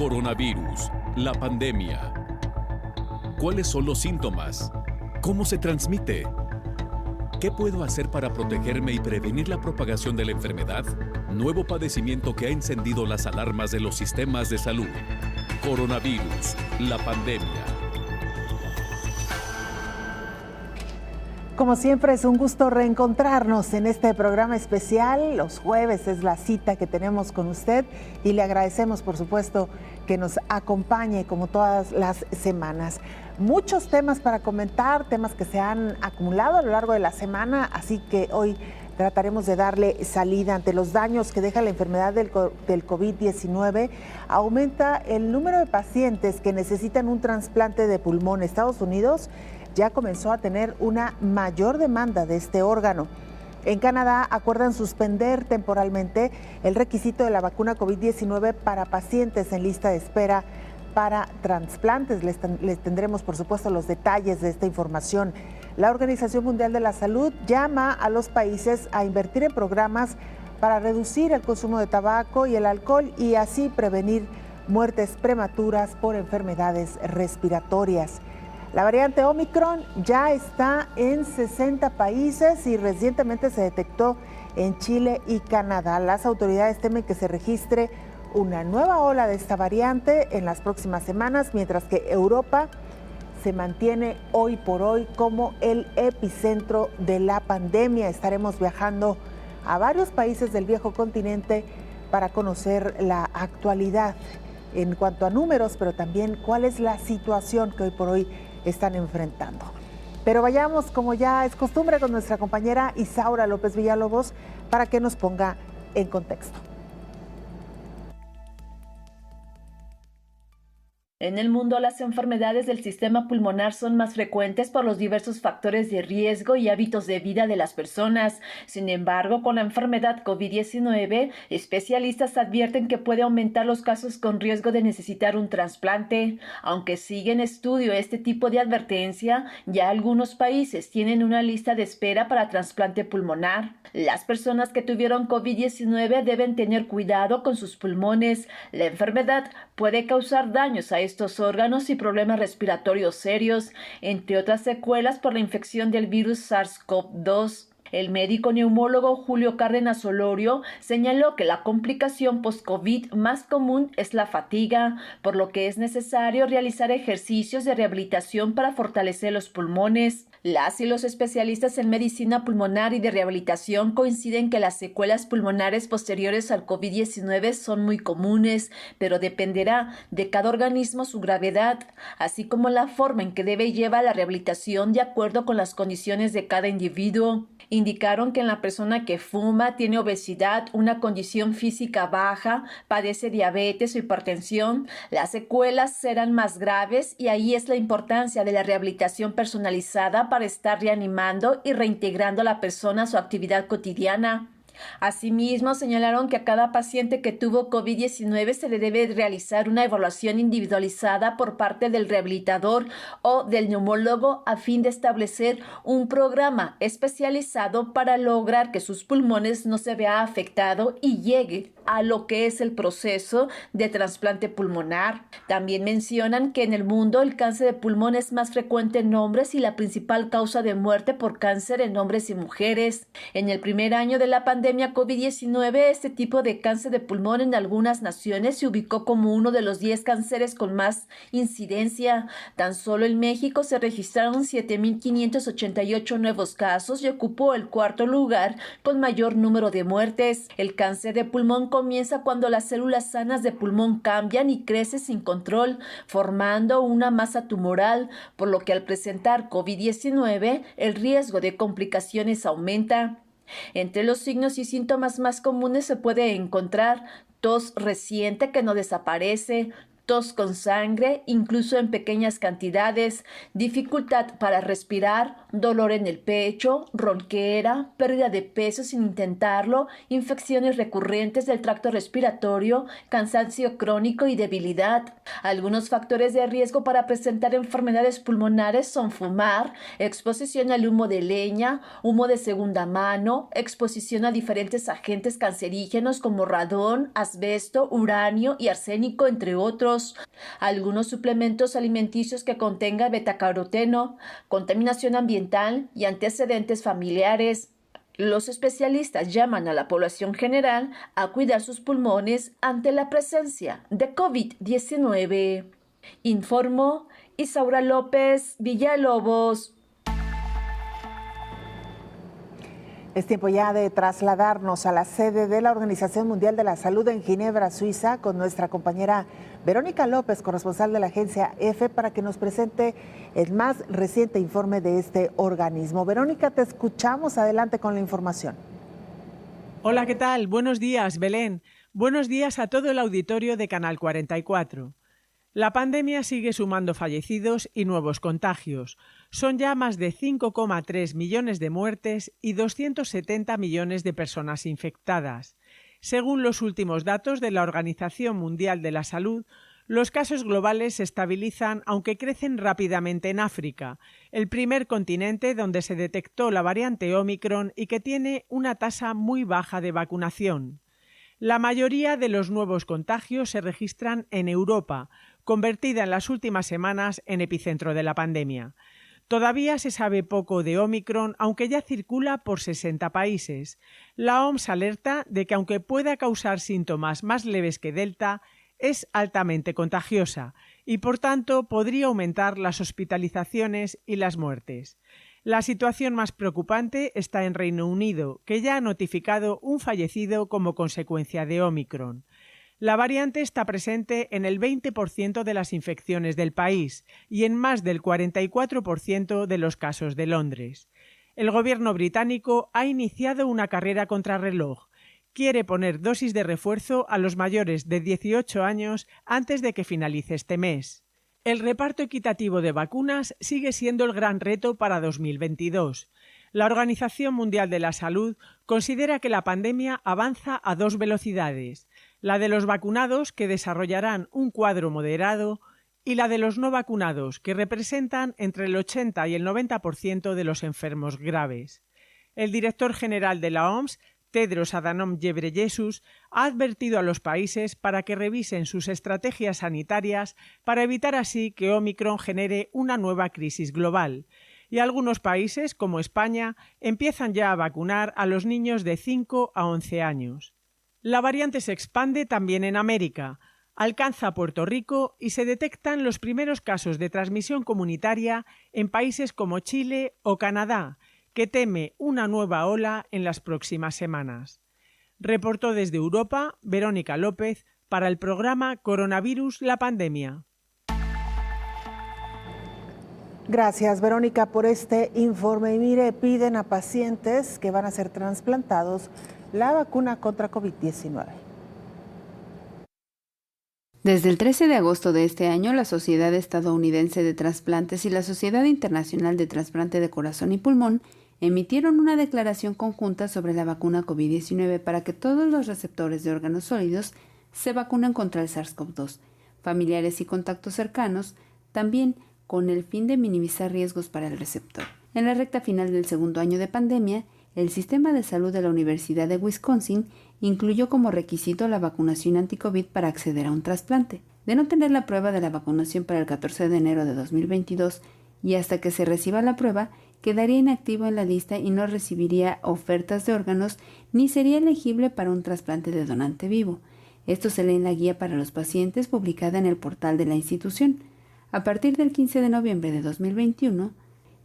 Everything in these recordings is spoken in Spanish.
Coronavirus, la pandemia. ¿Cuáles son los síntomas? ¿Cómo se transmite? ¿Qué puedo hacer para protegerme y prevenir la propagación de la enfermedad? Nuevo padecimiento que ha encendido las alarmas de los sistemas de salud. Coronavirus, la pandemia. Como siempre, es un gusto reencontrarnos en este programa especial. Los jueves es la cita que tenemos con usted y le agradecemos, por supuesto, que nos acompañe como todas las semanas. Muchos temas para comentar, temas que se han acumulado a lo largo de la semana, así que hoy trataremos de darle salida ante los daños que deja la enfermedad del COVID-19. Aumenta el número de pacientes que necesitan un trasplante de pulmón. Estados Unidos ya comenzó a tener una mayor demanda de este órgano. En Canadá acuerdan suspender temporalmente el requisito de la vacuna COVID-19 para pacientes en lista de espera para trasplantes. Les tendremos, por supuesto, los detalles de esta información. La Organización Mundial de la Salud llama a los países a invertir en programas para reducir el consumo de tabaco y el alcohol y así prevenir muertes prematuras por enfermedades respiratorias. La variante Omicron ya está en 60 países y recientemente se detectó en Chile y Canadá. Las autoridades temen que se registre una nueva ola de esta variante en las próximas semanas, mientras que Europa se mantiene hoy por hoy como el epicentro de la pandemia. Estaremos viajando a varios países del viejo continente para conocer la actualidad en cuanto a números, pero también cuál es la situación que hoy por hoy están enfrentando. Pero vayamos, como ya es costumbre, con nuestra compañera Isaura López Villalobos para que nos ponga en contexto. En el mundo, las enfermedades del sistema pulmonar son más frecuentes por los diversos factores de riesgo y hábitos de vida de las personas. Sin embargo, con la enfermedad COVID-19, especialistas advierten que puede aumentar los casos con riesgo de necesitar un trasplante. Aunque sigue en estudio este tipo de advertencia, ya algunos países tienen una lista de espera para trasplante pulmonar. Las personas que tuvieron COVID-19 deben tener cuidado con sus pulmones. La enfermedad puede causar daños a estos órganos y problemas respiratorios serios, entre otras secuelas por la infección del virus SARS-CoV-2. El médico neumólogo Julio Cárdenas Olorio señaló que la complicación post-COVID más común es la fatiga, por lo que es necesario realizar ejercicios de rehabilitación para fortalecer los pulmones. Las y los especialistas en medicina pulmonar y de rehabilitación coinciden que las secuelas pulmonares posteriores al COVID-19 son muy comunes, pero dependerá de cada organismo su gravedad, así como la forma en que debe llevar la rehabilitación de acuerdo con las condiciones de cada individuo. Indicaron que en la persona que fuma, tiene obesidad, una condición física baja, padece diabetes o hipertensión, las secuelas serán más graves y ahí es la importancia de la rehabilitación personalizada para estar reanimando y reintegrando a la persona a su actividad cotidiana. Asimismo, señalaron que a cada paciente que tuvo COVID-19 se le debe realizar una evaluación individualizada por parte del rehabilitador o del neumólogo a fin de establecer un programa especializado para lograr que sus pulmones no se vean afectados y llegue a lo que es el proceso de trasplante pulmonar. También mencionan que en el mundo el cáncer de pulmón es más frecuente en hombres y la principal causa de muerte por cáncer en hombres y mujeres. En el primer año de la pandemia COVID-19, este tipo de cáncer de pulmón en algunas naciones se ubicó como uno de los 10 cánceres con más incidencia. Tan solo en México se registraron 7,588 nuevos casos y ocupó el cuarto lugar con mayor número de muertes. El cáncer de pulmón comienza cuando las células sanas de pulmón cambian y crecen sin control, formando una masa tumoral, por lo que al presentar COVID-19, el riesgo de complicaciones aumenta. Entre los signos y síntomas más comunes se puede encontrar tos reciente que no desaparece, tos con sangre, incluso en pequeñas cantidades, dificultad para respirar, dolor en el pecho, ronquera, pérdida de peso sin intentarlo, infecciones recurrentes del tracto respiratorio, cansancio crónico y debilidad. Algunos factores de riesgo para presentar enfermedades pulmonares son fumar, exposición al humo de leña, humo de segunda mano, exposición a diferentes agentes cancerígenos como radón, asbesto, uranio y arsénico, entre otros. otros. Algunos suplementos alimenticios que contengan betacaroteno, contaminación ambiental y antecedentes familiares. Los especialistas llaman a la población general a cuidar sus pulmones ante la presencia de COVID-19. Informó Isaura López Villalobos. Es tiempo ya de trasladarnos a la sede de la Organización Mundial de la Salud en Ginebra, Suiza, con nuestra compañera Verónica López, corresponsal de la agencia EFE, para que nos presente el más reciente informe de este organismo. Verónica, te escuchamos. Adelante con la información. Hola, ¿qué tal? Buenos días, Belén. Buenos días a todo el auditorio de Canal 44. La pandemia sigue sumando fallecidos y nuevos contagios. Son ya más de 5,3 millones de muertes y 270 millones de personas infectadas. Según los últimos datos de la Organización Mundial de la Salud, los casos globales se estabilizan, aunque crecen rápidamente en África, el primer continente donde se detectó la variante Ómicron y que tiene una tasa muy baja de vacunación. La mayoría de los nuevos contagios se registran en Europa, convertida en las últimas semanas en epicentro de la pandemia. Todavía se sabe poco de Ómicron, aunque ya circula por 60 países. La OMS alerta de que aunque pueda causar síntomas más leves que Delta, es altamente contagiosa y, por tanto, podría aumentar las hospitalizaciones y las muertes. La situación más preocupante está en Reino Unido, que ya ha notificado un fallecido como consecuencia de Ómicron. La variante está presente en el 20% de las infecciones del país y en más del 44% de los casos de Londres. El gobierno británico ha iniciado una carrera contrarreloj. Quiere poner dosis de refuerzo a los mayores de 18 años antes de que finalice este mes. El reparto equitativo de vacunas sigue siendo el gran reto para 2022. La Organización Mundial de la Salud considera que la pandemia avanza a dos velocidades: la de los vacunados, que desarrollarán un cuadro moderado, y la de los no vacunados, que representan entre el 80 y el 90% de los enfermos graves. El director general de la OMS, Tedros Adhanom Ghebreyesus, ha advertido a los países para que revisen sus estrategias sanitarias para evitar así que Ómicron genere una nueva crisis global. Y algunos países, como España, empiezan ya a vacunar a los niños de 5 a 11 años. La variante se expande también en América, alcanza a Puerto Rico y se detectan los primeros casos de transmisión comunitaria en países como Chile o Canadá, que teme una nueva ola en las próximas semanas. Reportó desde Europa Verónica López para el programa Coronavirus, la pandemia. Gracias, Verónica, por este informe. Y mire, piden a pacientes que van a ser trasplantados la vacuna contra COVID-19. Desde el 13 de agosto de este año, la Sociedad Estadounidense de Trasplantes y la Sociedad Internacional de Trasplante de Corazón y Pulmón emitieron una declaración conjunta sobre la vacuna COVID-19 para que todos los receptores de órganos sólidos se vacunen contra el SARS-CoV-2, familiares y contactos cercanos, también con el fin de minimizar riesgos para el receptor. En la recta final del segundo año de pandemia, el Sistema de Salud de la Universidad de Wisconsin incluyó como requisito la vacunación anti-COVID para acceder a un trasplante. De no tener la prueba de la vacunación para el 14 de enero de 2022 y hasta que se reciba la prueba, quedaría inactivo en la lista y no recibiría ofertas de órganos ni sería elegible para un trasplante de donante vivo. Esto se lee en la guía para los pacientes publicada en el portal de la institución. A partir del 15 de noviembre de 2021,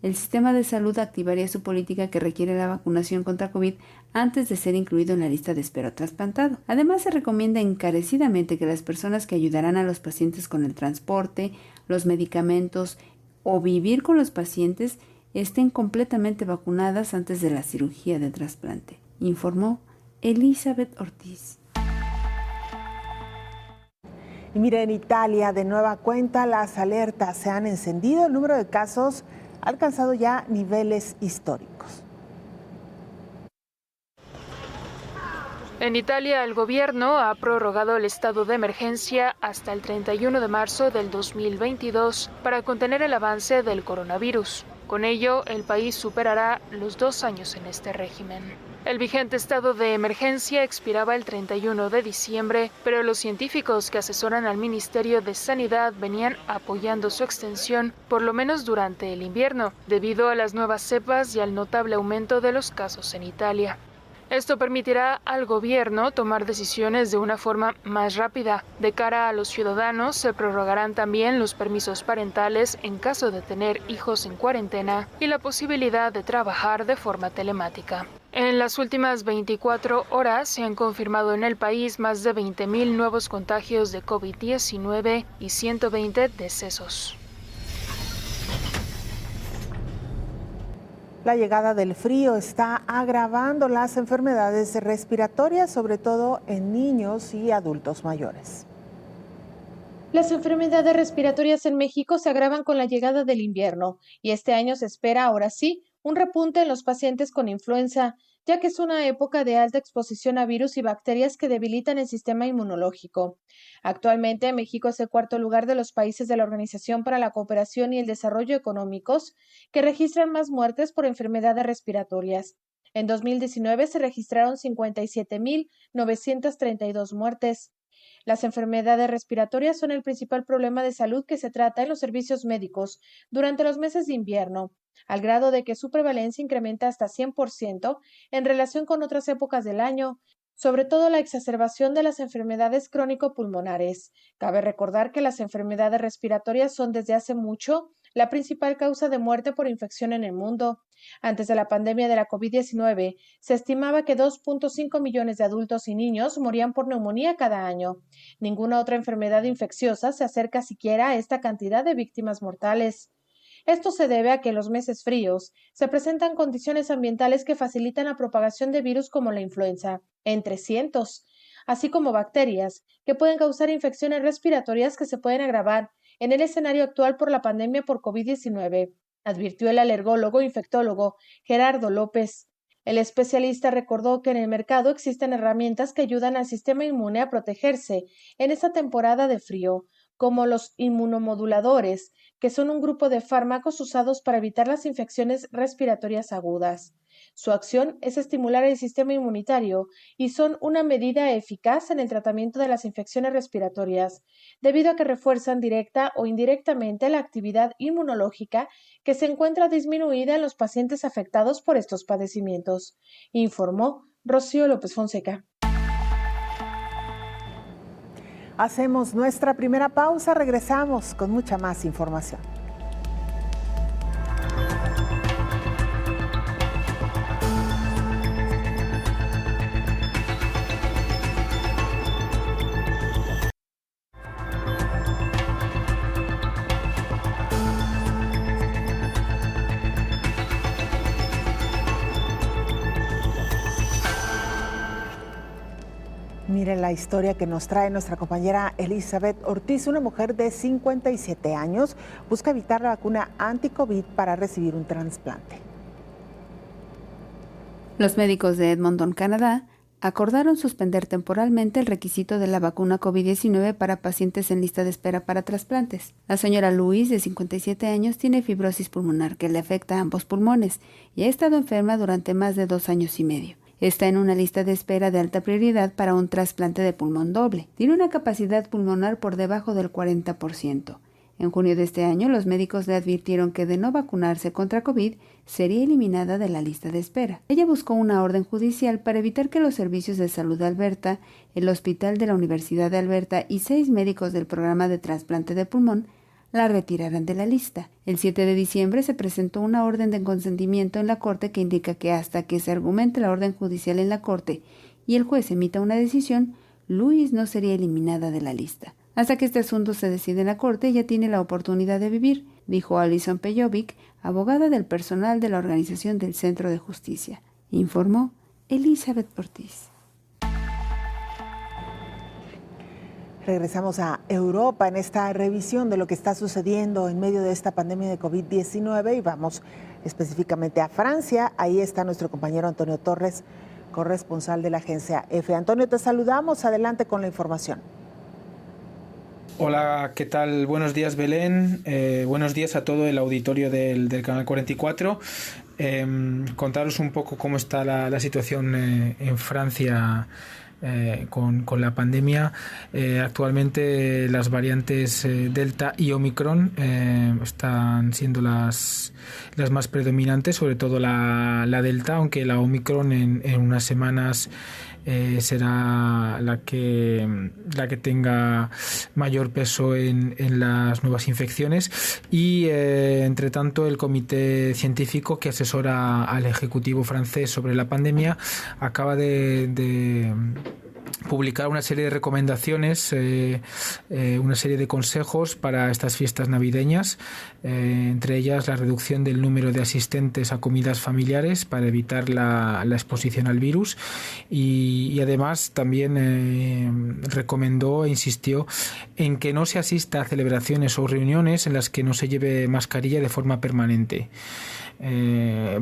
el sistema de salud activaría su política que requiere la vacunación contra COVID antes de ser incluido en la lista de espera trasplantado. Además, se recomienda encarecidamente que las personas que ayudarán a los pacientes con el transporte, los medicamentos o vivir con los pacientes estén completamente vacunadas antes de la cirugía de trasplante, informó Elizabeth Ortiz. Y mire, en Italia, de nueva cuenta, las alertas se han encendido. El número de casos ha alcanzado ya niveles históricos. En Italia, el gobierno ha prorrogado el estado de emergencia hasta el 31 de marzo del 2022 para contener el avance del coronavirus. Con ello, el país superará los 2 años en este régimen. El vigente estado de emergencia expiraba el 31 de diciembre, pero los científicos que asesoran al Ministerio de Sanidad venían apoyando su extensión, por lo menos durante el invierno, debido a las nuevas cepas y al notable aumento de los casos en Italia. Esto permitirá al gobierno tomar decisiones de una forma más rápida. De cara a los ciudadanos, se prorrogarán también los permisos parentales en caso de tener hijos en cuarentena y la posibilidad de trabajar de forma telemática. En las últimas 24 horas se han confirmado en el país más de 20.000 nuevos contagios de COVID-19 y 120 decesos. La llegada del frío está agravando las enfermedades respiratorias, sobre todo en niños y adultos mayores. Las enfermedades respiratorias en México se agravan con la llegada del invierno y este año se espera, ahora sí, un repunte en los pacientes con influenza, ya que es una época de alta exposición a virus y bacterias que debilitan el sistema inmunológico. Actualmente, México es el cuarto lugar de los países de la Organización para la Cooperación y el Desarrollo Económicos que registran más muertes por enfermedades respiratorias. En 2019 se registraron 57.932 muertes. Las enfermedades respiratorias son el principal problema de salud que se trata en los servicios médicos durante los meses de invierno, al grado de que su prevalencia incrementa hasta 100% en relación con otras épocas del año, sobre todo la exacerbación de las enfermedades crónico-pulmonares. Cabe recordar que las enfermedades respiratorias son desde hace mucho la principal causa de muerte por infección en el mundo. Antes de la pandemia de la COVID-19, se estimaba que 2.5 millones de adultos y niños morían por neumonía cada año. Ninguna otra enfermedad infecciosa se acerca siquiera a esta cantidad de víctimas mortales. Esto se debe a que en los meses fríos se presentan condiciones ambientales que facilitan la propagación de virus como la influenza, entre cientos, así como bacterias que pueden causar infecciones respiratorias que se pueden agravar en el escenario actual por la pandemia por COVID-19, advirtió el alergólogo infectólogo Gerardo López. El especialista recordó que en el mercado existen herramientas que ayudan al sistema inmune a protegerse en esta temporada de frío, como los inmunomoduladores, que son un grupo de fármacos usados para evitar las infecciones respiratorias agudas. Su acción es estimular el sistema inmunitario y son una medida eficaz en el tratamiento de las infecciones respiratorias, debido a que refuerzan directa o indirectamente la actividad inmunológica que se encuentra disminuida en los pacientes afectados por estos padecimientos, informó Rocío López Fonseca. Hacemos nuestra primera pausa, regresamos con mucha más información. Miren la historia que nos trae nuestra compañera Elizabeth Ortiz. Una mujer de 57 años busca evitar la vacuna anti-COVID para recibir un trasplante. Los médicos de Edmonton, Canadá, acordaron suspender temporalmente el requisito de la vacuna COVID-19 para pacientes en lista de espera para trasplantes. La señora Louise, de 57 años, tiene fibrosis pulmonar que le afecta a ambos pulmones y ha estado enferma durante más de 2 años y medio. Está en una lista de espera de alta prioridad para un trasplante de pulmón doble. Tiene una capacidad pulmonar por debajo del 40%. En junio de este año, los médicos le advirtieron que de no vacunarse contra COVID, sería eliminada de la lista de espera. Ella buscó una orden judicial para evitar que los servicios de salud de Alberta, el Hospital de la Universidad de Alberta y 6 médicos del programa de trasplante de pulmón la retiraran de la lista. El 7 de diciembre se presentó una orden de consentimiento en la Corte que indica que hasta que se argumente la orden judicial en la Corte y el juez emita una decisión, Louise no sería eliminada de la lista. Hasta que este asunto se decide en la Corte, ella tiene la oportunidad de vivir, dijo Alison Pejovic, abogada del personal de la Organización del Centro de Justicia. Informó Elizabeth Ortiz. Regresamos a Europa en esta revisión de lo que está sucediendo en medio de esta pandemia de COVID-19 y vamos específicamente a Francia. Ahí está nuestro compañero Antonio Torres, corresponsal de la agencia EFE. Antonio, te saludamos. Adelante con la información. Hola, ¿qué tal? Buenos días, Belén. Buenos días a todo el auditorio del Canal 44. contaros un poco cómo está la situación en Francia con la pandemia. Actualmente las variantes Delta y Omicron están siendo las más predominantes, sobre todo la Delta, aunque la Omicron en unas semanas será la que tenga mayor peso en las nuevas infecciones. Y entre tanto, el comité científico que asesora al Ejecutivo francés sobre la pandemia acaba de publicar una serie de recomendaciones, una serie de consejos para estas fiestas navideñas, entre ellas la reducción del número de asistentes a comidas familiares para evitar la exposición al virus, y además también recomendó e insistió en que no se asista a celebraciones o reuniones en las que no se lleve mascarilla de forma permanente.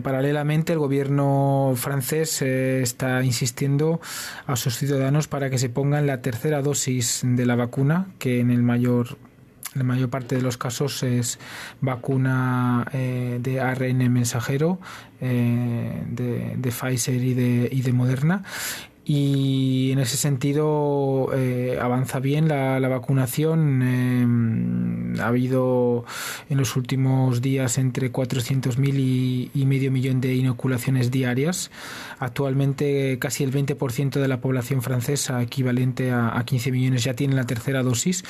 Paralelamente, el gobierno francés está insistiendo a sus ciudadanos para que se pongan la tercera dosis de la vacuna, que en la mayor parte de los casos es vacuna de ARN mensajero de Pfizer y de Moderna. Y en ese sentido avanza bien la vacunación. Ha habido en los últimos días entre 400.000 y medio millón de inoculaciones diarias. Actualmente casi el 20% de la población francesa, equivalente a 15 millones, ya tiene la tercera dosis.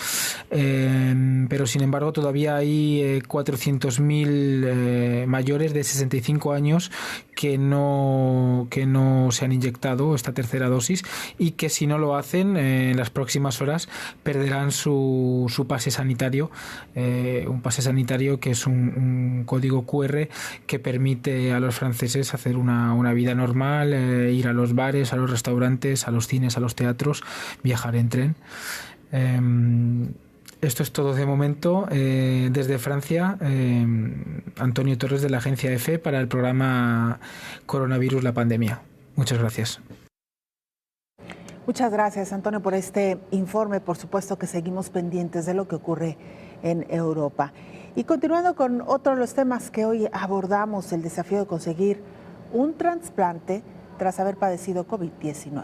Pero sin embargo todavía hay 400.000 mayores de 65 años que no se han inyectado esta tercera dosis, y que si no lo hacen en las próximas horas perderán su pase sanitario, un pase sanitario que es un código QR que permite a los franceses hacer una vida normal, ir a los bares, a los restaurantes, a los cines, a los teatros, viajar en tren. Esto es todo de momento. Desde Francia, Antonio Torres, de la agencia EFE, para el programa Coronavirus, la pandemia. Muchas gracias. Muchas gracias, Antonio, por este informe. Por supuesto que seguimos pendientes de lo que ocurre en Europa. Y continuando con otro de los temas que hoy abordamos, el desafío de conseguir un trasplante tras haber padecido COVID-19.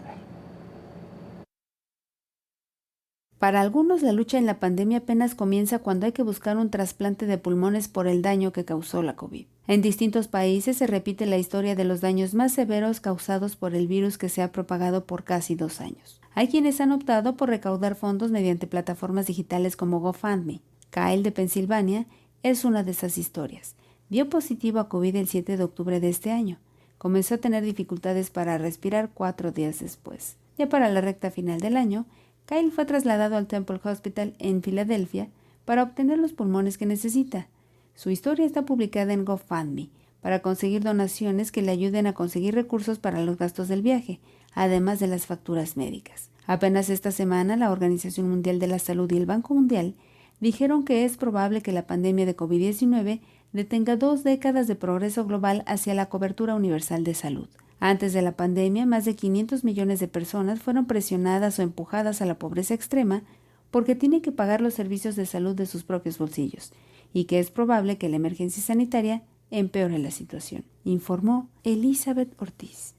Para algunos, la lucha en la pandemia apenas comienza cuando hay que buscar un trasplante de pulmones por el daño que causó la COVID. En distintos países se repite la historia de los daños más severos causados por el virus, que se ha propagado por casi 2 años. Hay quienes han optado por recaudar fondos mediante plataformas digitales como GoFundMe. Kyle, de Pensilvania, es una de esas historias. Dio positivo a COVID el 7 de octubre de este año. Comenzó a tener dificultades para respirar 4 días después. Ya para la recta final del año, Kyle fue trasladado al Temple Hospital en Filadelfia para obtener los pulmones que necesita. Su historia está publicada en GoFundMe para conseguir donaciones que le ayuden a conseguir recursos para los gastos del viaje, además de las facturas médicas. Apenas esta semana, la Organización Mundial de la Salud y el Banco Mundial dijeron que es probable que la pandemia de COVID-19 detenga 2 décadas de progreso global hacia la cobertura universal de salud. Antes de la pandemia, más de 500 millones de personas fueron presionadas o empujadas a la pobreza extrema porque tienen que pagar los servicios de salud de sus propios bolsillos, y que es probable que la emergencia sanitaria empeore la situación, informó Elizabeth Ortiz.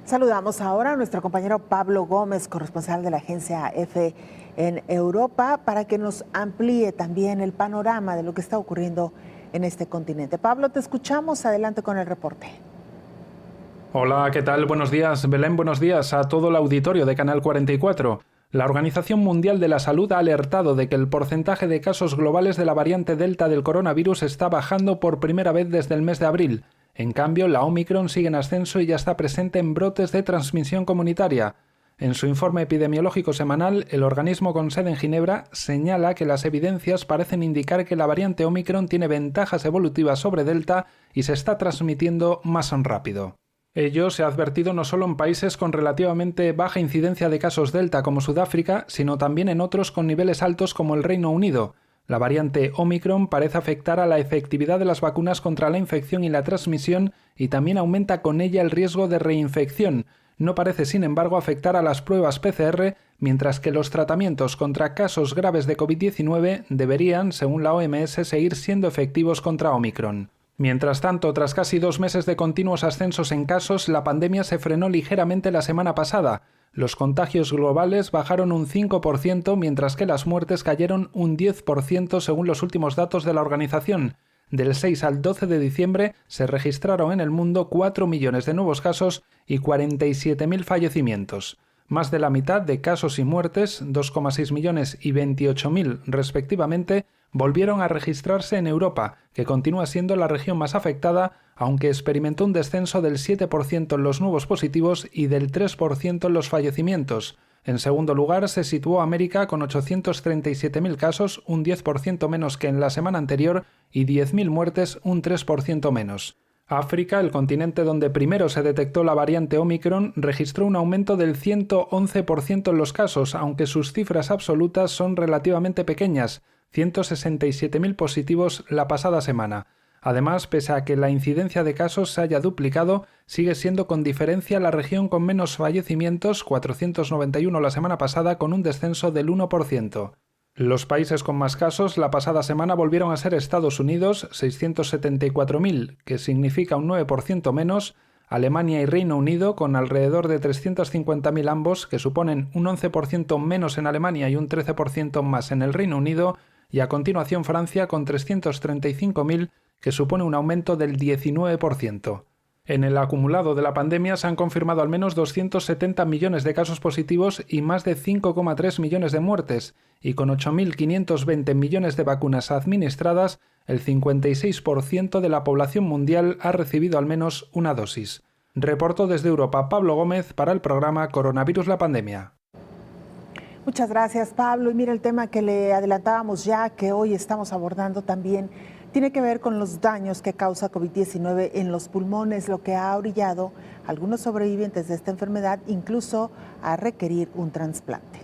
Saludamos ahora a nuestro compañero Pablo Gómez, corresponsal de la agencia EFE en Europa, para que nos amplíe también el panorama de lo que está ocurriendo en este continente. Pablo, te escuchamos. Adelante con el reporte. Hola, ¿qué tal? Buenos días, Belén. Buenos días a todo el auditorio de Canal 44. La Organización Mundial de la Salud ha alertado de que el porcentaje de casos globales de la variante Delta del coronavirus está bajando por primera vez desde el mes de abril. En cambio, la Omicron sigue en ascenso y ya está presente en brotes de transmisión comunitaria. En su informe epidemiológico semanal, el organismo con sede en Ginebra señala que las evidencias parecen indicar que la variante Omicron tiene ventajas evolutivas sobre Delta y se está transmitiendo más rápido. Ello se ha advertido no solo en países con relativamente baja incidencia de casos Delta como Sudáfrica, sino también en otros con niveles altos como el Reino Unido. La variante Omicron parece afectar a la efectividad de las vacunas contra la infección y la transmisión, y también aumenta con ella el riesgo de reinfección. no parece sin embargo afectar a las pruebas PCR, mientras que los tratamientos contra casos graves de COVID-19 deberían, según la OMS, seguir siendo efectivos contra Omicron. Mientras tanto, tras casi 2 meses de continuos ascensos en casos, la pandemia se frenó ligeramente la semana pasada. Los contagios globales bajaron un 5%, mientras que las muertes cayeron un 10% según los últimos datos de la organización. Del 6 al 12 de diciembre se registraron en el mundo 4 millones de nuevos casos y 47.000 fallecimientos. Más de la mitad de casos y muertes, 2,6 millones y 28.000 respectivamente, volvieron a registrarse en Europa, que continúa siendo la región más afectada, aunque experimentó un descenso del 7% en los nuevos positivos y del 3% en los fallecimientos. En segundo lugar se situó América con 837.000 casos, un 10% menos que en la semana anterior, y 10.000 muertes, un 3% menos. África, el continente donde primero se detectó la variante Omicron, registró un aumento del 111% en los casos, aunque sus cifras absolutas son relativamente pequeñas, 167.000 positivos la pasada semana. Además, pese a que la incidencia de casos se haya duplicado, sigue siendo con diferencia la región con menos fallecimientos, 491 la semana pasada, con un descenso del 1%. Los países con más casos la pasada semana volvieron a ser Estados Unidos, 674.000, que significa un 9% menos, Alemania y Reino Unido, con alrededor de 350.000 ambos, que suponen un 11% menos en Alemania y un 13% más en el Reino Unido, y a continuación Francia, con 335.000, que supone un aumento del 19%. En el acumulado de la pandemia se han confirmado al menos 270 millones de casos positivos y más de 5,3 millones de muertes, y con 8.520 millones de vacunas administradas, el 56% de la población mundial ha recibido al menos una dosis. Reportó desde Europa Pablo Gómez para el programa Coronavirus la Pandemia. Muchas gracias, Pablo. Y mira, el tema que le adelantábamos ya, que hoy estamos abordando también, tiene que ver con los daños que causa COVID-19 en los pulmones, lo que ha orillado a algunos sobrevivientes de esta enfermedad incluso a requerir un trasplante.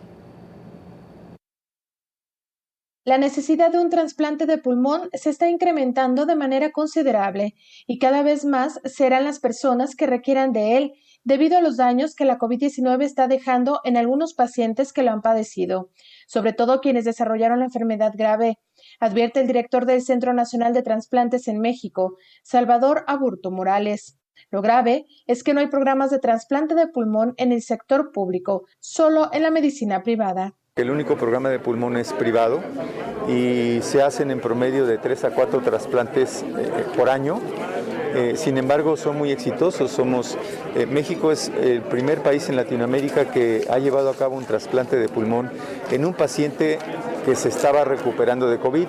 La necesidad de un trasplante de pulmón se está incrementando de manera considerable y cada vez más serán las personas que requieran de él debido a los daños que la COVID-19 está dejando en algunos pacientes que lo han padecido, sobre todo quienes desarrollaron la enfermedad grave, advierte el director del Centro Nacional de Trasplantes en México, Salvador Aburto Morales. Lo grave es que no hay programas de trasplante de pulmón en el sector público, solo en la medicina privada. El único programa de pulmón es privado y se hacen en promedio de 3 a 4 trasplantes por año. Sin embargo, son muy exitosos. México es el primer país en Latinoamérica que ha llevado a cabo un trasplante de pulmón en un paciente que se estaba recuperando de COVID.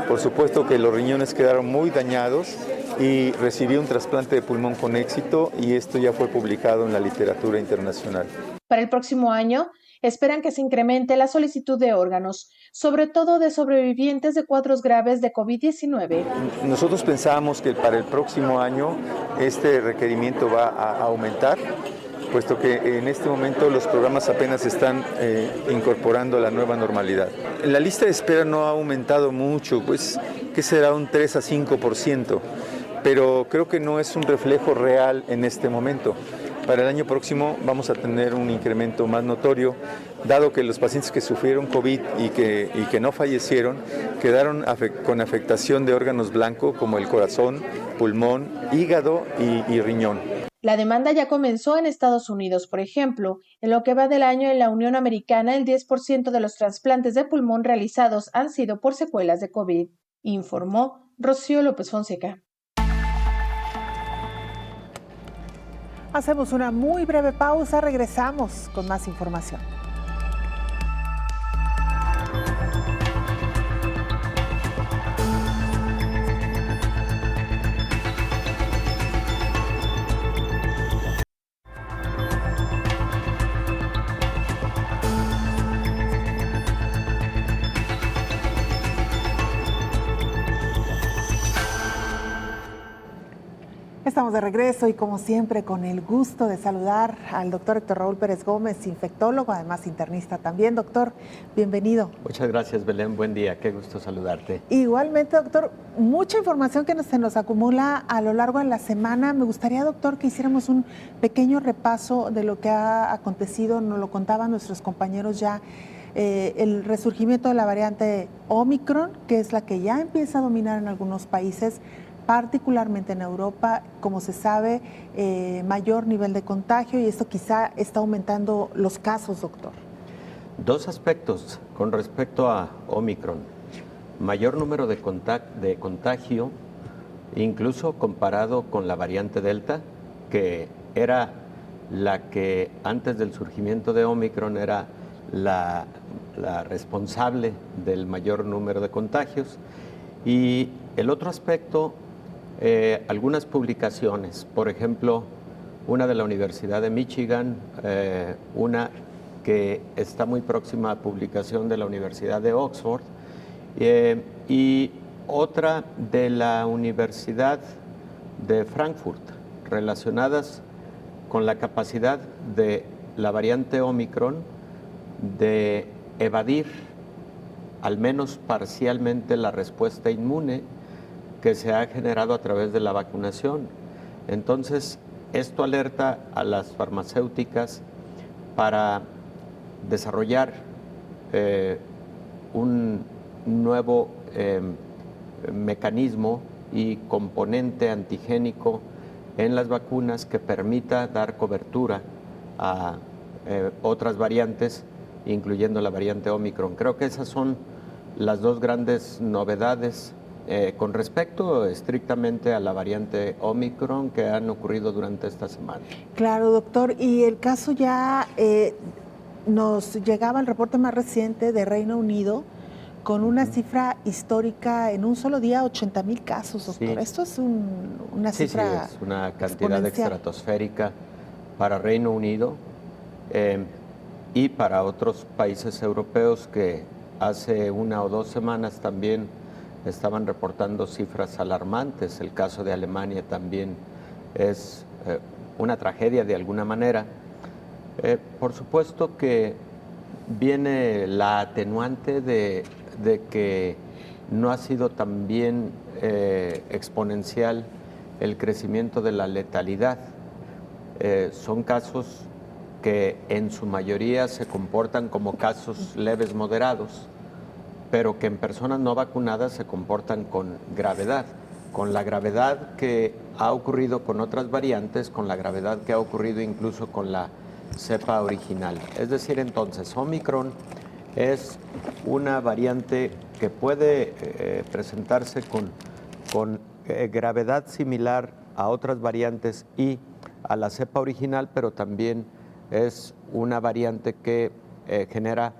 Por supuesto que los riñones quedaron muy dañados y recibió un trasplante de pulmón con éxito y esto ya fue publicado en la literatura internacional. Para el próximo año, esperan que se incremente la solicitud de órganos, sobre todo de sobrevivientes de cuadros graves de COVID-19. Nosotros pensábamos que para el próximo año este requerimiento va a aumentar, puesto que en este momento los programas apenas están incorporando la nueva normalidad. La lista de espera no ha aumentado mucho, pues que será un 3 a 5%, pero creo que no es un reflejo real en este momento. Para el año próximo vamos a tener un incremento más notorio, dado que los pacientes que sufrieron COVID y que no fallecieron quedaron con afectación de órganos blancos como el corazón, pulmón, hígado y riñón. La demanda ya comenzó en Estados Unidos, por ejemplo. En lo que va del año en la Unión Americana, el 10% de los trasplantes de pulmón realizados han sido por secuelas de COVID, informó Rocío López Fonseca. Hacemos una muy breve pausa, regresamos con más información. Estamos de regreso y como siempre con el gusto de saludar al doctor Héctor Raúl Pérez Gómez, infectólogo, además internista también. Doctor, bienvenido. Muchas gracias, Belén. Buen día. Qué gusto saludarte. Igualmente, doctor, mucha información que se nos acumula a lo largo de la semana. Me gustaría, doctor, que hiciéramos un pequeño repaso de lo que ha acontecido. Nos lo contaban nuestros compañeros ya. El resurgimiento de la variante Omicron, que es la que ya empieza a dominar en algunos países, particularmente en Europa, como se sabe, mayor nivel de contagio y esto quizá está aumentando los casos, doctor. Dos aspectos con respecto a Omicron. Mayor número de contagio, incluso comparado con la variante Delta, que era la que antes del surgimiento de Omicron era la responsable del mayor número de contagios. Y el otro aspecto, algunas publicaciones, por ejemplo, una de la Universidad de Michigan, una que está muy próxima a publicación de la Universidad de Oxford, y otra de la Universidad de Frankfurt, relacionadas con la capacidad de la variante Omicron de evadir al menos parcialmente la respuesta inmune que se ha generado a través de la vacunación. Entonces, esto alerta a las farmacéuticas para desarrollar un nuevo mecanismo y componente antigénico en las vacunas que permita dar cobertura a otras variantes, incluyendo la variante Omicron. Creo que esas son las dos grandes novedades con respecto estrictamente a la variante Omicron que han ocurrido durante esta semana. Claro, doctor. Y el caso ya nos llegaba el reporte más reciente de Reino Unido con una cifra histórica en un solo día, 80,000 casos, doctor. Sí. Esto es una cifra es una cantidad estratosférica para Reino Unido y para otros países europeos que hace 1 o 2 semanas también estaban reportando cifras alarmantes. El caso de Alemania también es una tragedia de alguna manera. Por supuesto que viene la atenuante de que no ha sido tan bien exponencial el crecimiento de la letalidad. Son casos que en su mayoría se comportan como casos leves moderados, pero que en personas no vacunadas se comportan con gravedad, con la gravedad que ha ocurrido con otras variantes, con la gravedad que ha ocurrido incluso con la cepa original. Es decir, entonces, Omicron es una variante que puede presentarse con gravedad similar a otras variantes y a la cepa original, pero también es una variante que genera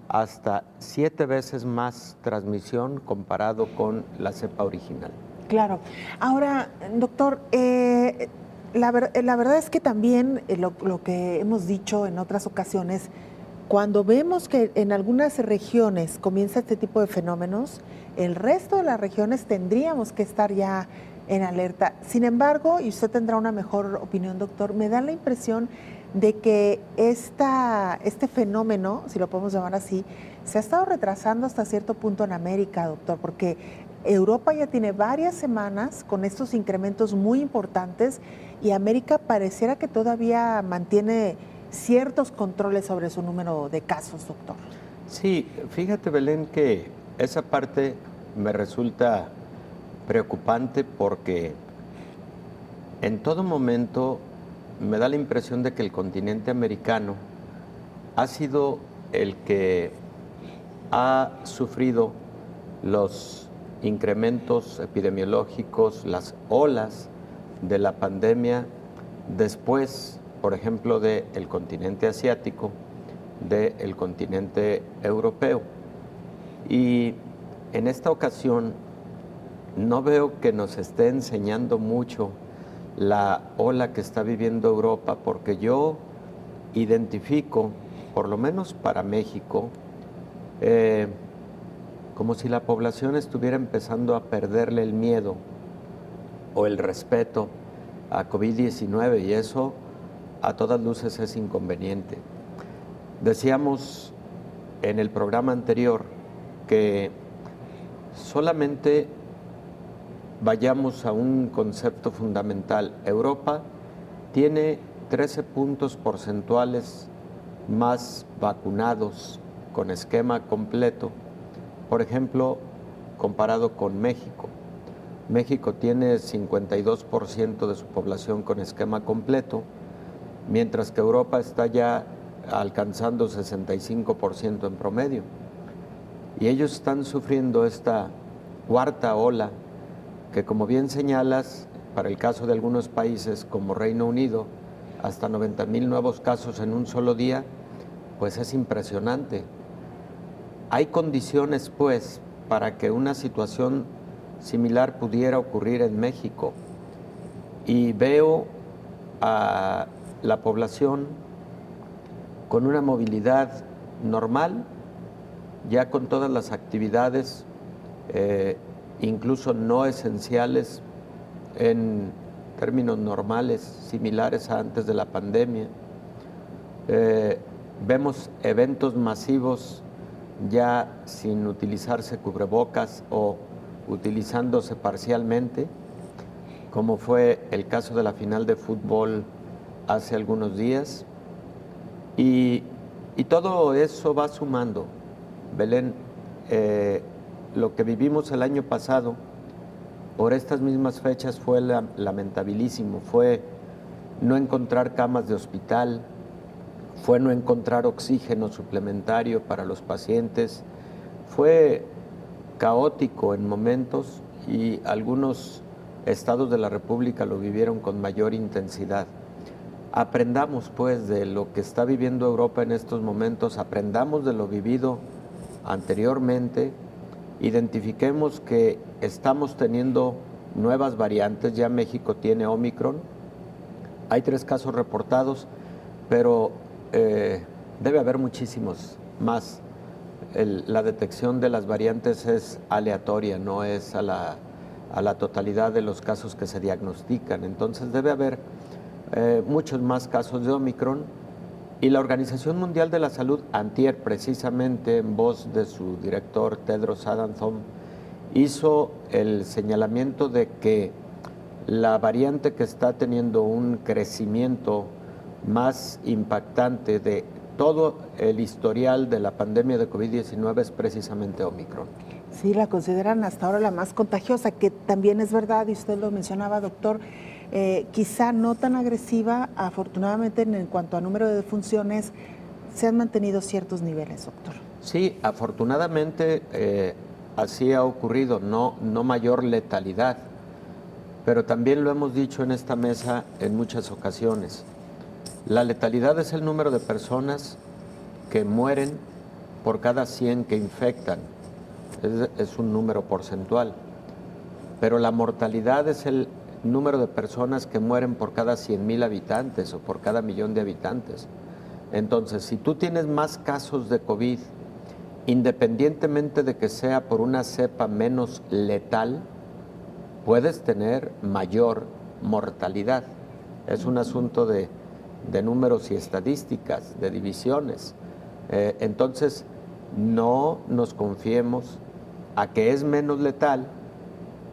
hasta 7 veces más transmisión comparado con la cepa original. Claro. Ahora, doctor, la verdad es que también lo que hemos dicho en otras ocasiones, cuando vemos que en algunas regiones comienza este tipo de fenómenos, el resto de las regiones tendríamos que estar ya en alerta. Sin embargo, y usted tendrá una mejor opinión, doctor, me da la impresión de que este fenómeno, si lo podemos llamar así, se ha estado retrasando hasta cierto punto en América, doctor, porque Europa ya tiene varias semanas con estos incrementos muy importantes y América pareciera que todavía mantiene ciertos controles sobre su número de casos, doctor. Sí, fíjate, Belén, que esa parte me resulta preocupante porque en todo momento me da la impresión de que el continente americano ha sido el que ha sufrido los incrementos epidemiológicos, las olas de la pandemia después, por ejemplo, del continente asiático, del continente europeo. Y en esta ocasión no veo que nos esté enseñando mucho la ola que está viviendo Europa, porque yo identifico, por lo menos para México, como si la población estuviera empezando a perderle el miedo o el respeto a COVID-19 y eso a todas luces es inconveniente. Decíamos en el programa anterior que solamente vayamos a un concepto fundamental. Europa tiene 13 puntos porcentuales más vacunados con esquema completo, por ejemplo, comparado con México. México tiene 52% de su población con esquema completo, mientras que Europa está ya alcanzando 65% en promedio. Y ellos están sufriendo esta cuarta ola que, como bien señalas, para el caso de algunos países como Reino Unido, hasta 90,000 nuevos casos en un solo día, pues es impresionante. Hay condiciones, pues, para que una situación similar pudiera ocurrir en México. Y veo a la población con una movilidad normal, ya con todas las actividades, incluso no esenciales, en términos normales, similares a antes de la pandemia. Vemos eventos masivos ya sin utilizarse cubrebocas o utilizándose parcialmente, como fue el caso de la final de fútbol hace algunos días. Y todo eso va sumando. Belén, lo que vivimos el año pasado, por estas mismas fechas, fue lamentabilísimo. Fue no encontrar camas de hospital, fue no encontrar oxígeno suplementario para los pacientes, fue caótico en momentos y algunos estados de la República lo vivieron con mayor intensidad. Aprendamos pues de lo que está viviendo Europa en estos momentos, aprendamos de lo vivido anteriormente, identifiquemos que estamos teniendo nuevas variantes, ya México tiene Omicron, hay 3 casos reportados, pero debe haber muchísimos más. La detección de las variantes es aleatoria, no es a la totalidad de los casos que se diagnostican, entonces debe haber muchos más casos de Omicron. Y la Organización Mundial de la Salud, antier, precisamente en voz de su director Tedros Adhanom, hizo el señalamiento de que la variante que está teniendo un crecimiento más impactante de todo el historial de la pandemia de COVID-19 es precisamente Omicron. Sí, la consideran hasta ahora la más contagiosa, que también es verdad, y usted lo mencionaba, doctor, quizá no tan agresiva. Afortunadamente, en cuanto a número de defunciones, se han mantenido ciertos niveles, doctor. Sí, afortunadamente así ha ocurrido, no mayor letalidad, pero también lo hemos dicho en esta mesa en muchas ocasiones. La letalidad es el número de personas que mueren por cada 100 que infectan, es un número porcentual, pero la mortalidad es el número de personas que mueren por cada 100,000 habitantes o por cada 1,000,000 de habitantes. Entonces, si tú tienes más casos de COVID, independientemente de que sea por una cepa menos letal, puedes tener mayor mortalidad. Es un asunto de números y estadísticas, de divisiones. Entonces, no nos confiemos a que es menos letal,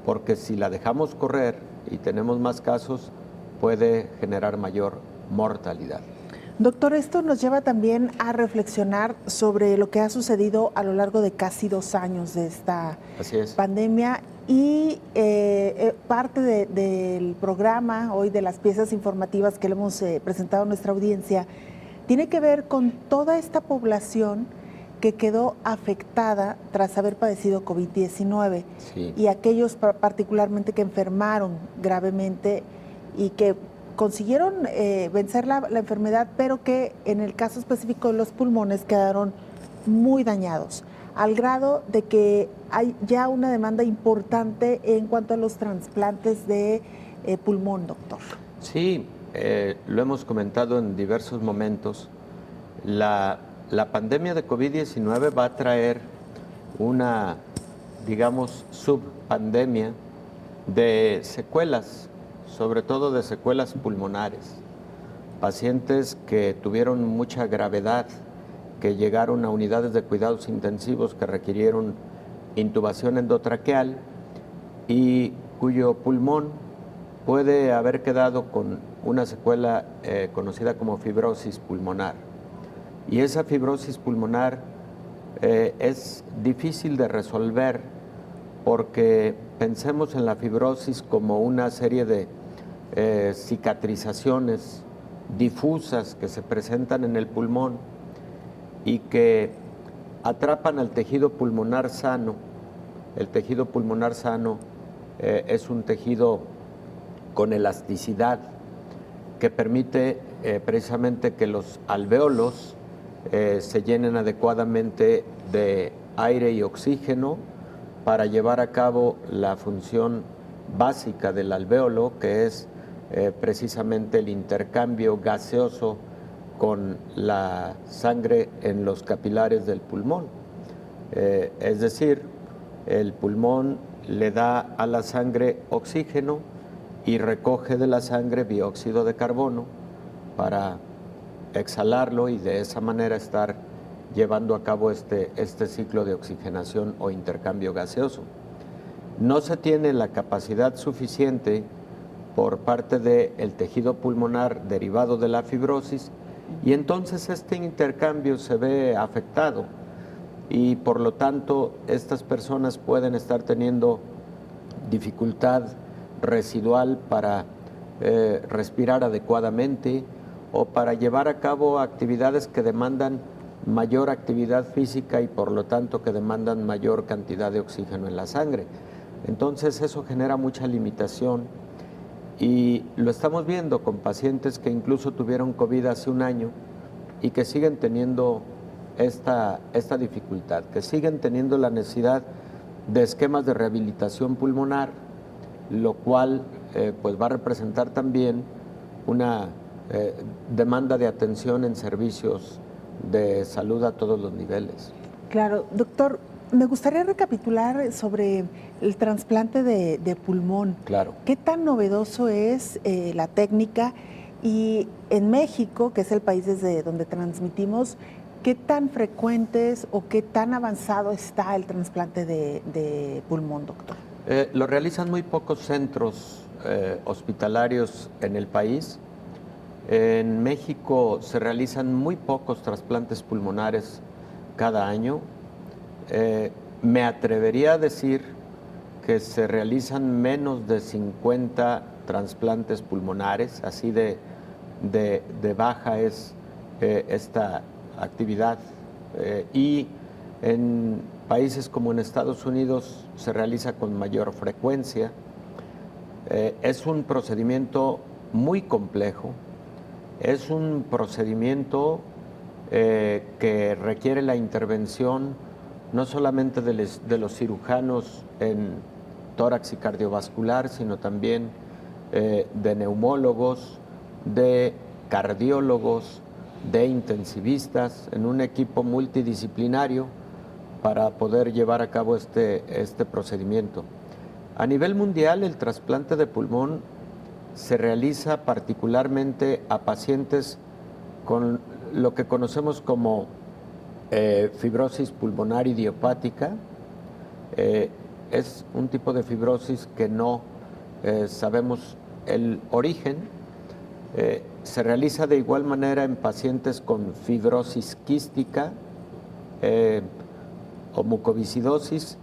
porque si la dejamos correr y tenemos más casos, puede generar mayor mortalidad. Doctor, esto nos lleva también a reflexionar sobre lo que ha sucedido a lo largo de casi 2 años de esta pandemia, y parte del programa hoy, de las piezas informativas que le hemos presentado a nuestra audiencia, tiene que ver con toda esta población que quedó afectada tras haber padecido COVID-19, sí, y aquellos particularmente que enfermaron gravemente y que consiguieron vencer la enfermedad, pero que en el caso específico de los pulmones quedaron muy dañados, al grado de que hay ya una demanda importante en cuanto a los trasplantes de pulmón, doctor. Sí, lo hemos comentado en diversos momentos. La pandemia de COVID-19 va a traer una, digamos, subpandemia de secuelas sobre todo de secuelas pulmonares, pacientes que tuvieron mucha gravedad, que llegaron a unidades de cuidados intensivos que requirieron intubación endotraqueal y cuyo pulmón puede haber quedado con una secuela conocida como fibrosis pulmonar. Y esa fibrosis pulmonar es difícil de resolver porque pensemos en la fibrosis como una serie de cicatrizaciones difusas que se presentan en el pulmón y que atrapan al tejido pulmonar sano. El tejido pulmonar sano es un tejido con elasticidad que permite precisamente que los alvéolos se llenen adecuadamente de aire y oxígeno para llevar a cabo la función básica del alvéolo, que es precisamente el intercambio gaseoso con la sangre en los capilares del pulmón. Es decir, el pulmón le da a la sangre oxígeno y recoge de la sangre dióxido de carbono para exhalarlo y de esa manera estar llevando a cabo este ciclo de oxigenación o intercambio gaseoso. No se tiene la capacidad suficiente por parte del tejido pulmonar derivado de la fibrosis y entonces este intercambio se ve afectado y por lo tanto estas personas pueden estar teniendo dificultad residual para respirar adecuadamente o para llevar a cabo actividades que demandan mayor actividad física y por lo tanto que demandan mayor cantidad de oxígeno en la sangre. Entonces eso genera mucha limitación y lo estamos viendo con pacientes que incluso tuvieron COVID hace un año y que siguen teniendo esta dificultad, que siguen teniendo la necesidad de esquemas de rehabilitación pulmonar, lo cual pues va a representar también una demanda de atención en servicios de salud a todos los niveles. Claro, doctor, me gustaría recapitular sobre el trasplante de pulmón. Claro. ¿Qué tan novedoso es la técnica? Y en México, que es el país desde donde transmitimos, ¿qué tan frecuentes o qué tan avanzado está el trasplante de pulmón, doctor? Lo realizan muy pocos centros hospitalarios en el país. En México se realizan muy pocos trasplantes pulmonares cada año. Me atrevería a decir que se realizan menos de 50 trasplantes pulmonares, así de baja es esta actividad. Y en países como en Estados Unidos se realiza con mayor frecuencia. Es un procedimiento muy complejo, es un procedimiento que requiere la intervención no solamente de los cirujanos en tórax y cardiovascular, sino también de neumólogos, de cardiólogos, de intensivistas, en un equipo multidisciplinario para poder llevar a cabo este procedimiento. A nivel mundial, el trasplante de pulmón se realiza particularmente a pacientes con lo que conocemos como fibrosis pulmonar idiopática. Es un tipo de fibrosis que no sabemos el origen. Se realiza de igual manera en pacientes con fibrosis quística o mucoviscidosis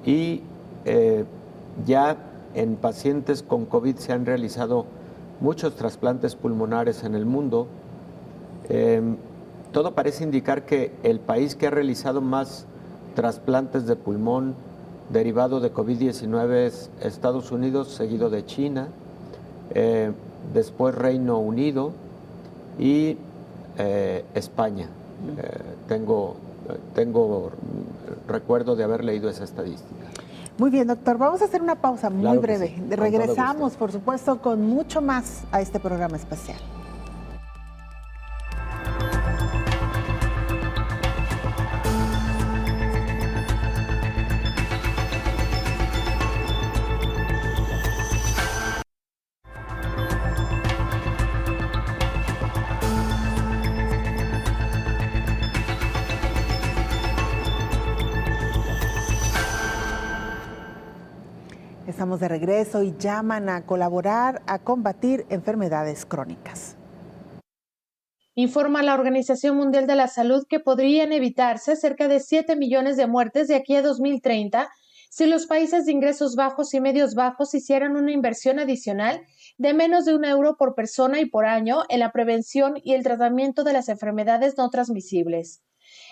y ya en pacientes con COVID se han realizado muchos trasplantes pulmonares en el mundo. Todo parece indicar que el país que ha realizado más trasplantes de pulmón derivado de COVID-19 es Estados Unidos, seguido de China, después Reino Unido y España. Tengo recuerdo de haber leído esa estadística. Muy bien, doctor. Vamos a hacer una pausa muy breve. Sí, regresamos, por supuesto, con mucho más a este programa especial. estamos de regreso y llaman a colaborar a combatir enfermedades crónicas. Informa la Organización Mundial de la Salud que podrían evitarse cerca de 7 millones de muertes de aquí a 2030 si los países de ingresos bajos y medios bajos hicieran una inversión adicional de menos de €1 por persona y por año en la prevención y el tratamiento de las enfermedades no transmisibles.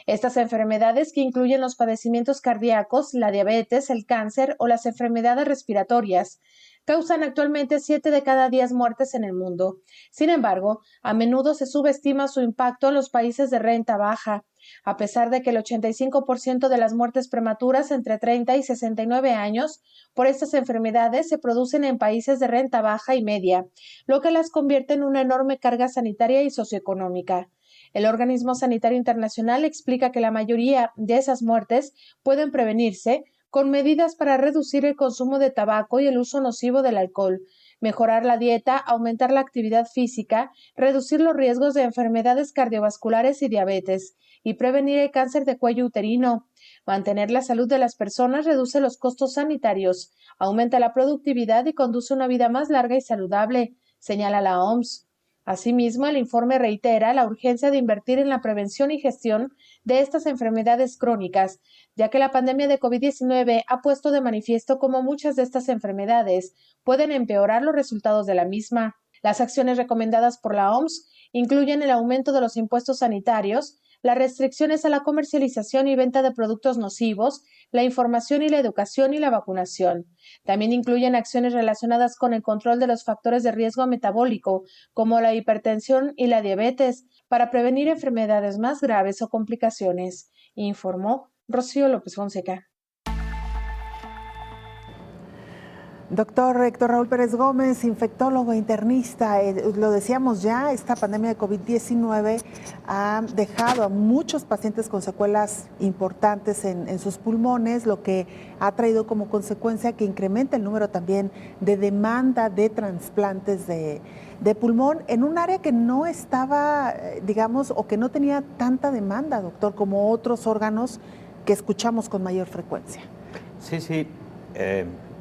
Estas enfermedades, que incluyen los padecimientos cardíacos, la diabetes, el cáncer o las enfermedades respiratorias, causan actualmente 7 de cada 10 muertes en el mundo. Sin embargo, a menudo se subestima su impacto en los países de renta baja, a pesar de que el 85% de las muertes prematuras entre 30 y 69 años por estas enfermedades se producen en países de renta baja y media, lo que las convierte en una enorme carga sanitaria y socioeconómica. El Organismo Sanitario Internacional explica que la mayoría de esas muertes pueden prevenirse con medidas para reducir el consumo de tabaco y el uso nocivo del alcohol, mejorar la dieta, aumentar la actividad física, reducir los riesgos de enfermedades cardiovasculares y diabetes, y prevenir el cáncer de cuello uterino. Mantener la salud de las personas reduce los costos sanitarios, aumenta la productividad y conduce a una vida más larga y saludable, señala la OMS. Asimismo, el informe reitera la urgencia de invertir en la prevención y gestión de estas enfermedades crónicas, ya que la pandemia de COVID-19 ha puesto de manifiesto cómo muchas de estas enfermedades pueden empeorar los resultados de la misma. Las acciones recomendadas por la OMS incluyen el aumento de los impuestos sanitarios, las restricciones a la comercialización y venta de productos nocivos, la información y la educación y la vacunación. También incluyen acciones relacionadas con el control de los factores de riesgo metabólico, como la hipertensión y la diabetes, para prevenir enfermedades más graves o complicaciones, informó Rocío López Fonseca. Doctor Héctor Raúl Pérez Gómez, infectólogo, internista, lo decíamos ya, esta pandemia de COVID-19 ha dejado a muchos pacientes con secuelas importantes en sus pulmones, lo que ha traído como consecuencia que incrementa el número también de demanda de trasplantes de pulmón en un área que no estaba, digamos, o que no tenía tanta demanda, doctor, como otros órganos que escuchamos con mayor frecuencia. Sí.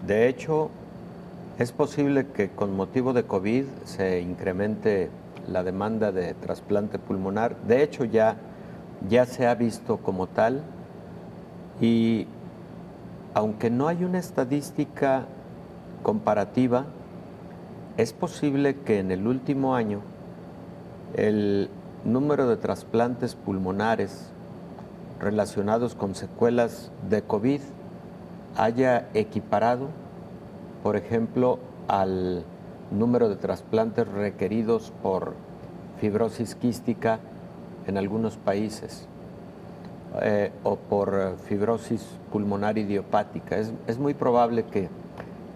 De hecho, es posible que con motivo de COVID se incremente la demanda de trasplante pulmonar. De hecho, ya se ha visto como tal, y aunque no hay una estadística comparativa, es posible que en el último año el número de trasplantes pulmonares relacionados con secuelas de COVID haya equiparado, por ejemplo, al número de trasplantes requeridos por fibrosis quística en algunos países o por fibrosis pulmonar idiopática. Es muy probable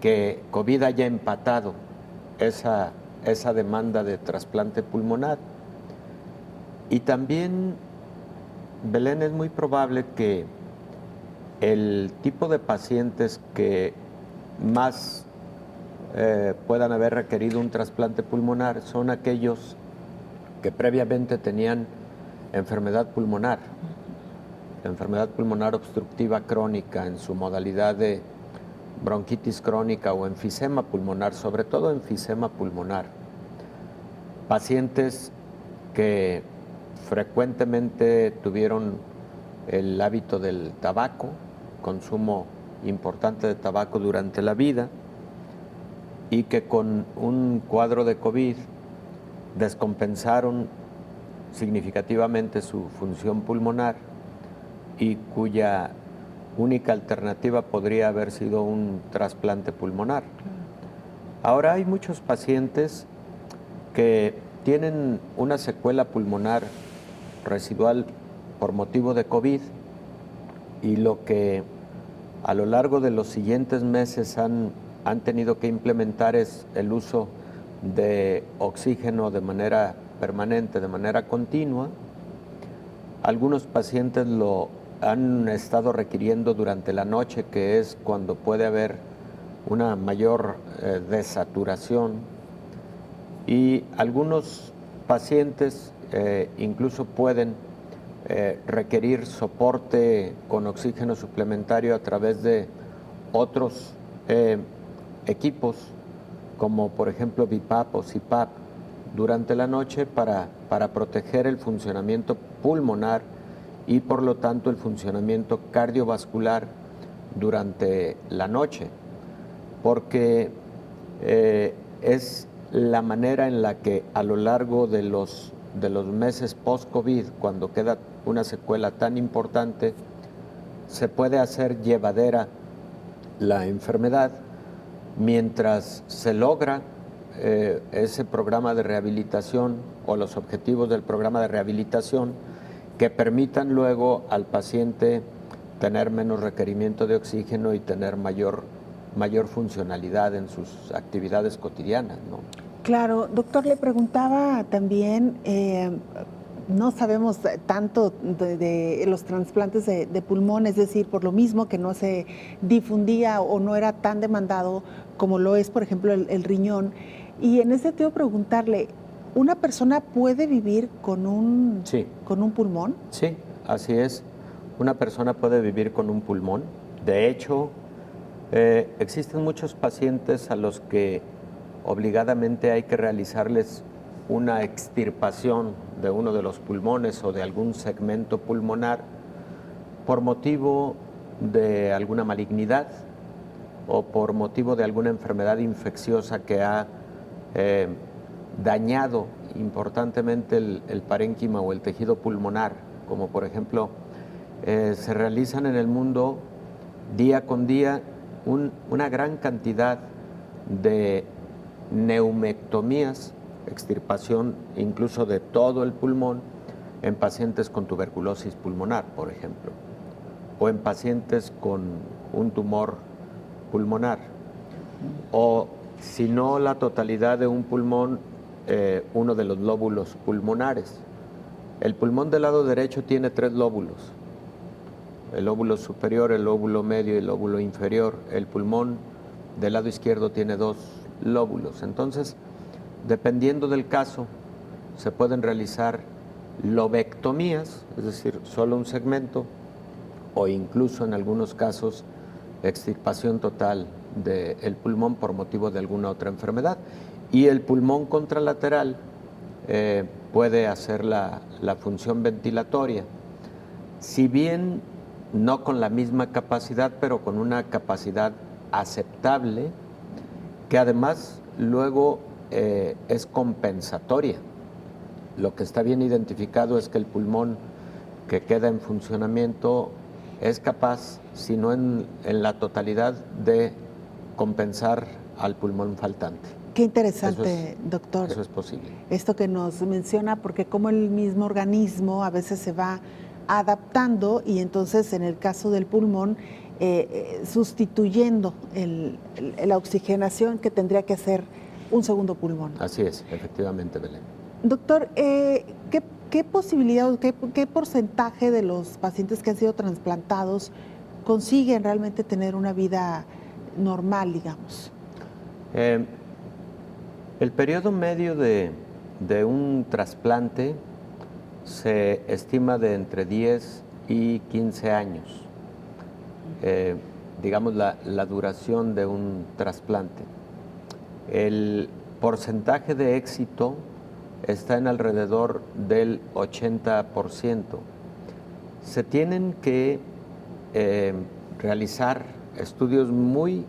que COVID haya empatado esa demanda de trasplante pulmonar. Y también, Belén, es muy probable que el tipo de pacientes que más puedan haber requerido un trasplante pulmonar son aquellos que previamente tenían enfermedad pulmonar obstructiva crónica en su modalidad de bronquitis crónica o enfisema pulmonar, sobre todo enfisema pulmonar. Pacientes que frecuentemente tuvieron el hábito del tabaco, consumo importante de tabaco durante la vida, y que con un cuadro de COVID descompensaron significativamente su función pulmonar y cuya única alternativa podría haber sido un trasplante pulmonar. Ahora hay muchos pacientes que tienen una secuela pulmonar residual por motivo de COVID, y lo que a lo largo de los siguientes meses han tenido que implementar es el uso de oxígeno de manera permanente, de manera continua. Algunos pacientes lo han estado requiriendo durante la noche, que es cuando puede haber una mayor desaturación, y algunos pacientes incluso pueden requerir soporte con oxígeno suplementario a través de otros equipos como por ejemplo BiPAP o CPAP durante la noche para proteger el funcionamiento pulmonar y por lo tanto el funcionamiento cardiovascular durante la noche, porque es la manera en la que a lo largo de los meses post-COVID, cuando queda una secuela tan importante, se puede hacer llevadera la enfermedad mientras se logra ese programa de rehabilitación o los objetivos del programa de rehabilitación que permitan luego al paciente tener menos requerimiento de oxígeno y tener mayor funcionalidad en sus actividades cotidianas, ¿no? Claro, doctor, le preguntaba también, no sabemos tanto de los trasplantes de pulmón, es decir, por lo mismo que no se difundía o no era tan demandado como lo es, por ejemplo, el riñón. Y en ese sentido preguntarle, ¿una persona puede vivir con un pulmón? Sí, así es. Una persona puede vivir con un pulmón. De hecho, existen muchos pacientes a los que obligadamente hay que realizarles una extirpación de uno de los pulmones o de algún segmento pulmonar por motivo de alguna malignidad o por motivo de alguna enfermedad infecciosa que ha dañado importantemente el parénquima o el tejido pulmonar, como por ejemplo se realizan en el mundo día con día una gran cantidad de neumectomías, extirpación incluso de todo el pulmón en pacientes con tuberculosis pulmonar, por ejemplo, o en pacientes con un tumor pulmonar, o si no la totalidad de un pulmón, uno de los lóbulos pulmonares. El pulmón del lado derecho tiene 3 lóbulos, el lóbulo superior, el lóbulo medio y el lóbulo inferior. El pulmón del lado izquierdo tiene 2 lóbulos. Entonces, dependiendo del caso, se pueden realizar lobectomías, es decir, solo un segmento, o incluso en algunos casos extirpación total del pulmón por motivo de alguna otra enfermedad. Y el pulmón contralateral puede hacer la función ventilatoria, si bien no con la misma capacidad, pero con una capacidad aceptable, que además luego es compensatoria. Lo que está bien identificado es que el pulmón que queda en funcionamiento es capaz, si no en la totalidad, de compensar al pulmón faltante. Qué interesante, doctor. Eso es posible. Esto que nos menciona, porque como el mismo organismo a veces se va adaptando y entonces en el caso del pulmón sustituyendo la oxigenación que tendría que hacer un segundo pulmón. Así es, efectivamente, Belén. Doctor, ¿qué posibilidad o qué porcentaje de los pacientes que han sido trasplantados consiguen realmente tener una vida normal, digamos? El periodo medio de un trasplante se estima de entre 10 y 15 años, digamos la duración de un trasplante. El porcentaje de éxito está en alrededor del 80%. Se tienen que realizar estudios muy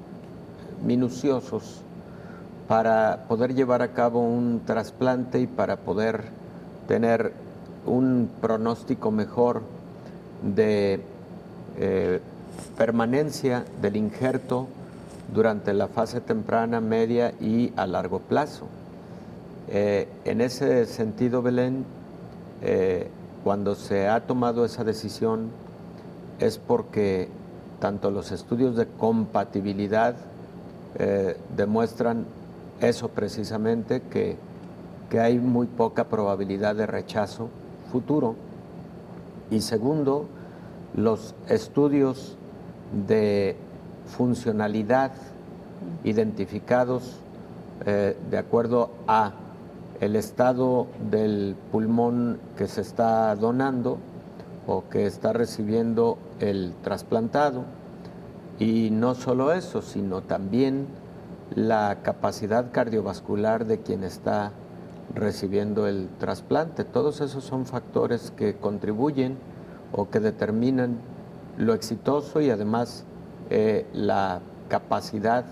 minuciosos para poder llevar a cabo un trasplante y para poder tener un pronóstico mejor de permanencia del injerto durante la fase temprana, media y a largo plazo. En ese sentido, Belén, cuando se ha tomado esa decisión es porque tanto los estudios de compatibilidad demuestran eso precisamente, que hay muy poca probabilidad de rechazo futuro, y segundo, los estudios de funcionalidad identificados de acuerdo a el estado del pulmón que se está donando o que está recibiendo el trasplantado, y no solo eso, sino también la capacidad cardiovascular de quien está recibiendo el trasplante. Todos esos son factores que contribuyen o que determinan lo exitoso y además la capacidad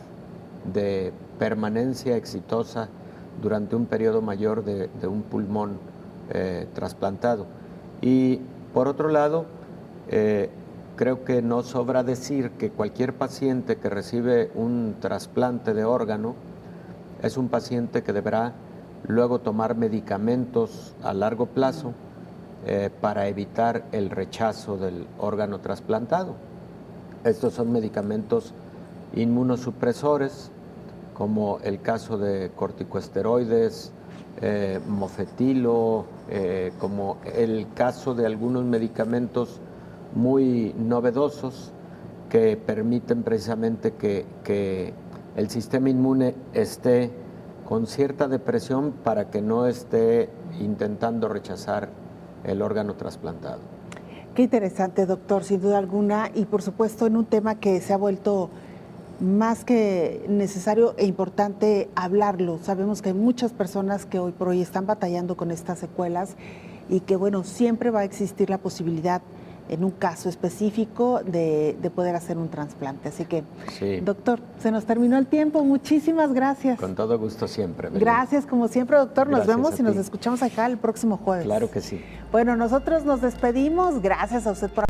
de permanencia exitosa durante un periodo mayor de un pulmón trasplantado. Y por otro lado, creo que no sobra decir que cualquier paciente que recibe un trasplante de órgano es un paciente que deberá luego tomar medicamentos a largo plazo para evitar el rechazo del órgano trasplantado. Estos son medicamentos inmunosupresores, como el caso de corticosteroides, mofetilo, como el caso de algunos medicamentos muy novedosos que permiten precisamente que el sistema inmune esté con cierta depresión para que no esté intentando rechazar el órgano trasplantado. Qué interesante, doctor, sin duda alguna, y por supuesto en un tema que se ha vuelto más que necesario e importante hablarlo. Sabemos que hay muchas personas que hoy por hoy están batallando con estas secuelas y que, bueno, siempre va a existir la posibilidad en un caso específico de poder hacer un trasplante. Así que, sí. Doctor, se nos terminó el tiempo. Muchísimas gracias. Con todo gusto siempre. Belén. Gracias, como siempre, doctor. Nos Gracias vemos y nos escuchamos acá el próximo jueves. Claro que sí. Bueno, nosotros nos despedimos. Gracias a usted por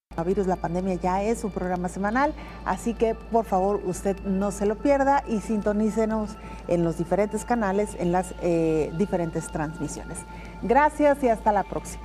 Coronavirus, la pandemia ya es un programa semanal, así que por favor usted no se lo pierda y sintonícenos en los diferentes canales, en las diferentes transmisiones. Gracias y hasta la próxima.